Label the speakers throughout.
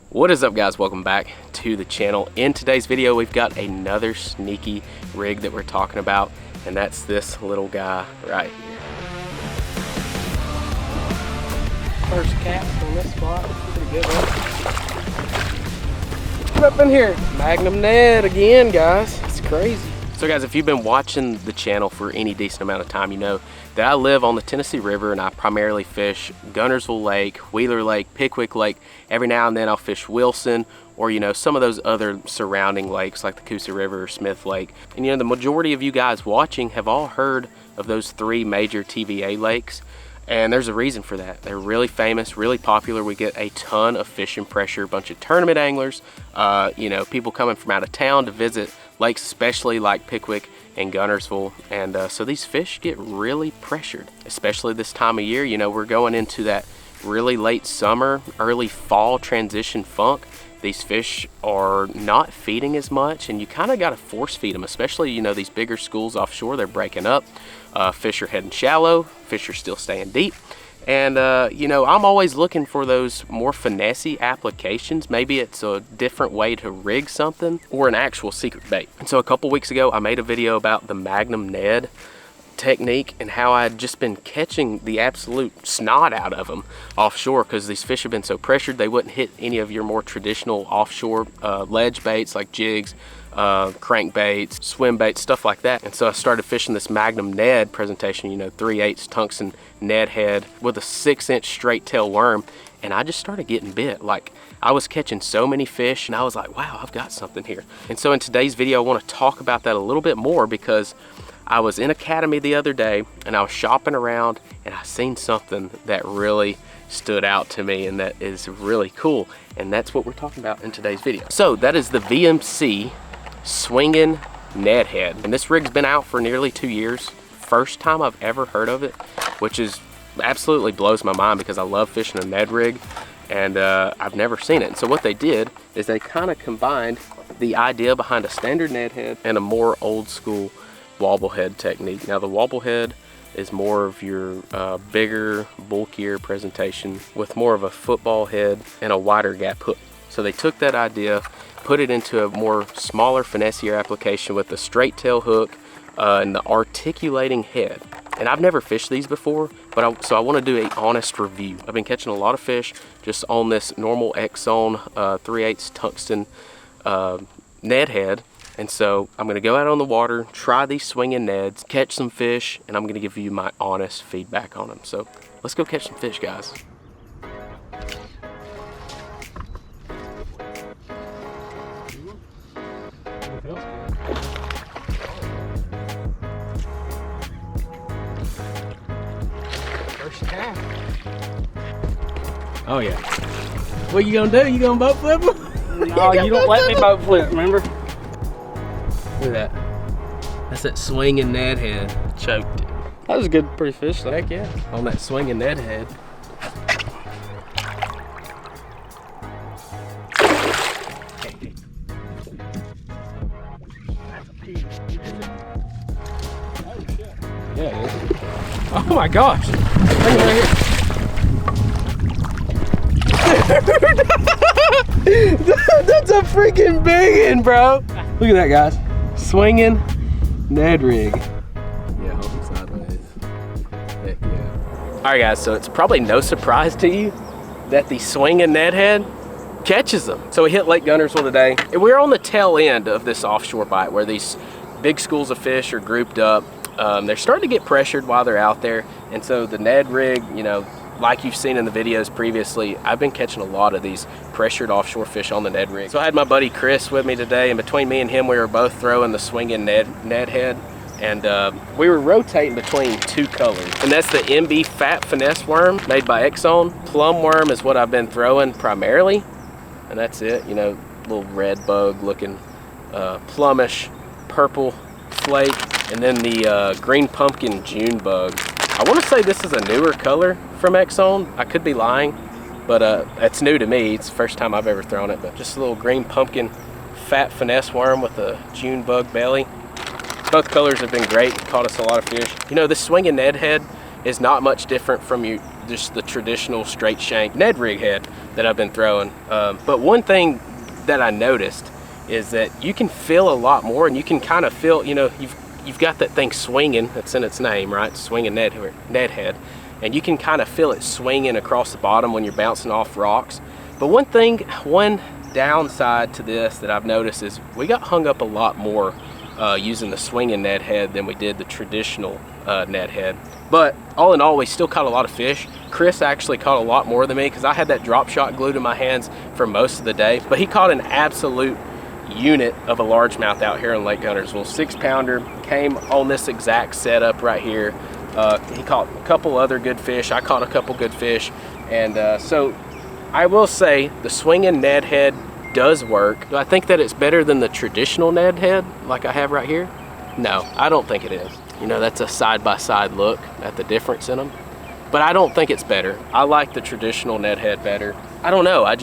Speaker 1: What is up, guys? Welcome back to the channel. In today's video we've got another sneaky rig that we're talking about, and that's this little guy right here.
Speaker 2: First cast on this spot, pretty good one. Get up in here, Magnum Ned again, guys. It's crazy.
Speaker 1: So guys, if you've been watching the channel for any decent amount of time, you know that I live on the Tennessee River and I primarily fish Guntersville Lake, Wheeler Lake, Pickwick Lake. Every now and then I'll fish Wilson or, you know, some of those other surrounding lakes like the Coosa River or Smith Lake. And you know, the majority of you guys watching have all heard of those three major TVA lakes. And there's a reason for that. They're really famous, really popular. We get a ton of fishing pressure, a bunch of tournament anglers, you know, people coming from out of town to visit lakes, especially like Pickwick and Guntersville. And so these fish get really pressured, especially this time of year. You know, we're going into that really late summer, early fall transition funk. These fish are not feeding as much, and you kind of got to force feed them, especially, you know, these bigger schools offshore. They're breaking up. Fish are heading shallow, fish are still staying deep. And you know, I'm always looking for those more finessey applications. Maybe it's a different way to rig something or an actual secret bait. And so a couple weeks ago I made a video about the Magnum Ned technique and how I'd just been catching the absolute snot out of them offshore because these fish have been so pressured they wouldn't hit any of your more traditional offshore ledge baits like jigs, crankbaits, swim baits, stuff like that. And so I started fishing this Magnum Ned presentation, you know, 3/8 tungsten Ned head with a 6-inch straight tail worm, and I just started getting bit. Like, I was catching so many fish and I was like, wow, I've got something here. And so in today's video I want to talk about that a little bit more because I was in Academy the other day and I was shopping around and I seen something that really stood out to me and that is really cool, and that's what we're talking about in today's video. So that is the VMC swinging Ned head, and this rig's been out for nearly 2 years. First time I've ever heard of it, which is absolutely blows my mind because I love fishing a Ned rig and I've never seen it. And so what they did is they kind of combined the idea behind a standard Ned head and a more old school wobble head technique. Now the wobble head is more of your bigger, bulkier presentation with more of a football head and a wider gap hook. So they took that idea, put it into a more smaller, finessier application with a straight tail hook and the articulating head. And I've never fished these before, but so I want to do an honest review. I've been catching a lot of fish just on this normal X-Zone 3/8 tungsten Ned head. And so I'm gonna go out on the water, try these swinging Neds, catch some fish, and I'm gonna give you my honest feedback on them. So let's go catch some fish, guys.
Speaker 2: First cast.
Speaker 1: Oh yeah. What you gonna do? You gonna boat flip them?
Speaker 2: No, you don't let me boat flip, remember?
Speaker 1: Look at that. That's that swinging Ned head. Choked it.
Speaker 2: That was a good, pretty fish though.
Speaker 1: Heck yeah. On that swinging Ned head.
Speaker 2: Yeah, it is. Oh my gosh. Look right here. That's a freaking big one, bro. Look at that, guys. Swinging Ned rig.
Speaker 1: Yeah, hold them sideways. Heck yeah. All right, guys, so it's probably no surprise to you that the swinging Ned head catches them. So we hit Lake Guntersville today, and we're on the tail end of this offshore bite where these big schools of fish are grouped up. They're starting to get pressured while they're out there, and so the Ned rig, you know, like you've seen in the videos previously, I've been catching a lot of these pressured offshore fish on the Ned rig. So I had my buddy Chris with me today, and between me and him, we were both throwing the swinging Ned head, and we were rotating between two colors. And that's the MB Fat Finesse worm made by X-Zone. Plum worm is what I've been throwing primarily, and that's it. You know, little red bug looking plumish purple flake, and then the green pumpkin June bug. I want to say this is a newer color from X-Zone. I could be lying, but it's new to me. It's the first time I've ever thrown it, but just a little green pumpkin fat finesse worm with a June bug belly. Both colors have been great, caught us a lot of fish. You know, this swinging Ned head is not much different from just the traditional straight shank Ned rig head that I've been throwing. But one thing that I noticed is that you can feel a lot more, and you can kind of feel, you know, you've got that thing swinging, that's in its name, right? Swinging Ned head. And you can kind of feel it swinging across the bottom when you're bouncing off rocks. But one downside to this that I've noticed is we got hung up a lot more using the swinging Ned head than we did the traditional Ned head. But all in all, we still caught a lot of fish. Chris actually caught a lot more than me because I had that drop shot glued to my hands for most of the day. But he caught an absolute unit of a largemouth out here in Lake Guntersville. 6-pounder, came on this exact setup right here. He caught a couple other good fish. I caught a couple good fish. And so I will say the swinging Ned head does work. Do I think that it's better than the traditional Ned head like I have right here? No, I don't think it is. You know, that's a side-by-side look at the difference in them. But I don't think it's better. I like the traditional Ned head better. I don't know, I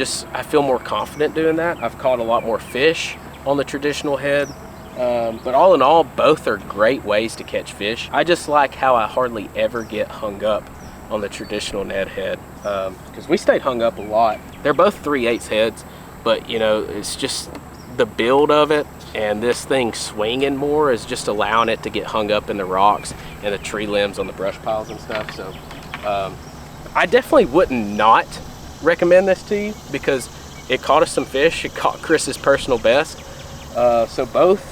Speaker 1: feel more confident doing that. I've caught a lot more fish on the traditional head. But all in all, both are great ways to catch fish. I just like how I hardly ever get hung up on the traditional Ned head, because we stayed hung up a lot. They're both 3/8 heads, but you know, it's just the build of it, and this thing swinging more is just allowing it to get hung up in the rocks and the tree limbs on the brush piles and stuff. So I definitely wouldn't not recommend this to you, because it caught us some fish. It caught Chris's personal best. So both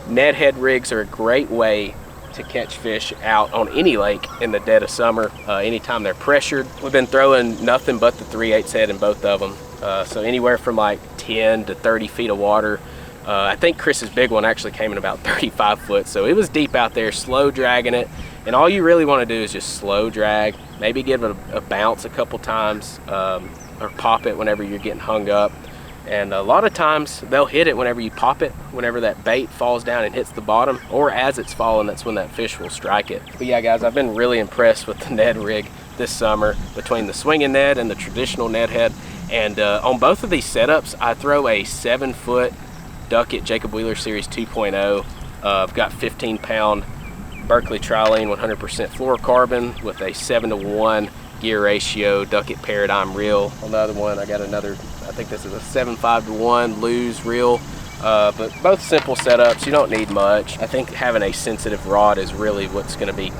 Speaker 1: Ned head rigs are a great way to catch fish out on any lake in the dead of summer, anytime they're pressured. We've been throwing nothing but the 3/8 head in both of them. So anywhere from like 10 to 30 feet of water. I think Chris's big one actually came in about 35 foot. So it was deep out there, slow dragging it. And all you really want to do is just slow drag, maybe give it a bounce a couple times, or pop it whenever you're getting hung up. And a lot of times they'll hit it whenever you pop it, whenever that bait falls down and hits the bottom, or as it's falling, that's when that fish will strike it. But yeah, guys, I've been really impressed with the Ned rig this summer, between the swinging Ned and the traditional Ned head. And on both of these setups, I throw a 7-foot Duckett Jacob Wheeler Series 2.0. I've got 15-pound Berkeley Trilene 100% fluorocarbon with a 7-to-1 gear ratio Duckett Paradigm reel. On the other one, I got another, I think this is a 7.5-to-1 Lew's reel. But both simple setups, you don't need much. I think having a sensitive rod is really what's going to be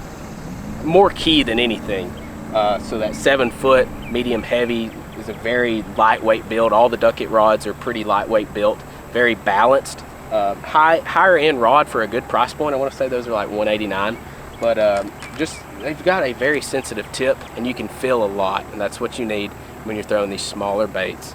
Speaker 1: more key than anything. So that 7-foot medium heavy is a very lightweight build. All the Duckett rods are pretty lightweight built, very balanced. Higher end rod for a good price point. I want to say those are like $189, but just they've got a very sensitive tip, and you can feel a lot, and that's what you need when you're throwing these smaller baits.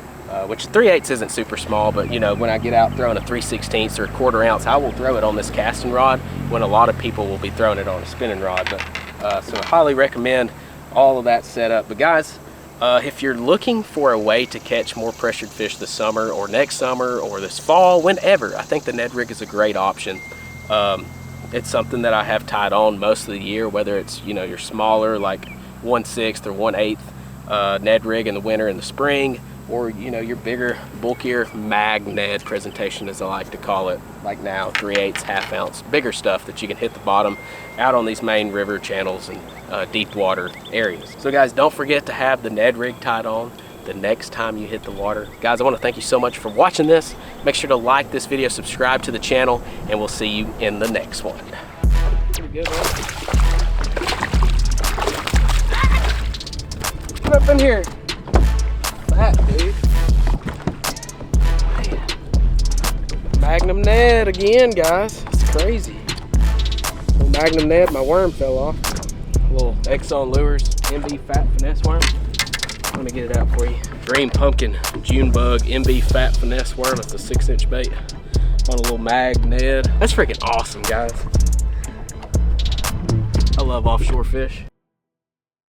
Speaker 1: Which 3/8 isn't super small, but you know, when I get out throwing a 3/16 or a 1/4 ounce, I will throw it on this casting rod when a lot of people will be throwing it on a spinning rod. But so I highly recommend all of that setup. But guys, if you're looking for a way to catch more pressured fish this summer or next summer or this fall, whenever, I think the Ned rig is a great option. It's something that I have tied on most of the year, whether it's, you know, your smaller like 1/6 or 1/8 Ned rig in the winter and the spring, or you know, your bigger, bulkier mag Ned presentation, as I like to call it, like now 3/8, 1/2 ounce, bigger stuff that you can hit the bottom out on these main river channels and deep water areas. So guys, don't forget to have the Ned rig tied on the next time you hit the water. Guys, I want to thank you so much for watching this. Make sure to like this video, subscribe to the channel, and we'll see you in the next one. Pretty good, right? Get up in here. Fat, dude. Man. Magnum Ned again, guys. It's crazy. Little Magnum Ned, my worm fell off. A little Exxon Lures MB Fat Finesse worm. Let me get it out for you. Green Pumpkin June Bug MB Fat Finesse worm. It's a 6-inch bait on a little mag Ned. That's freaking awesome, guys. I love offshore fish.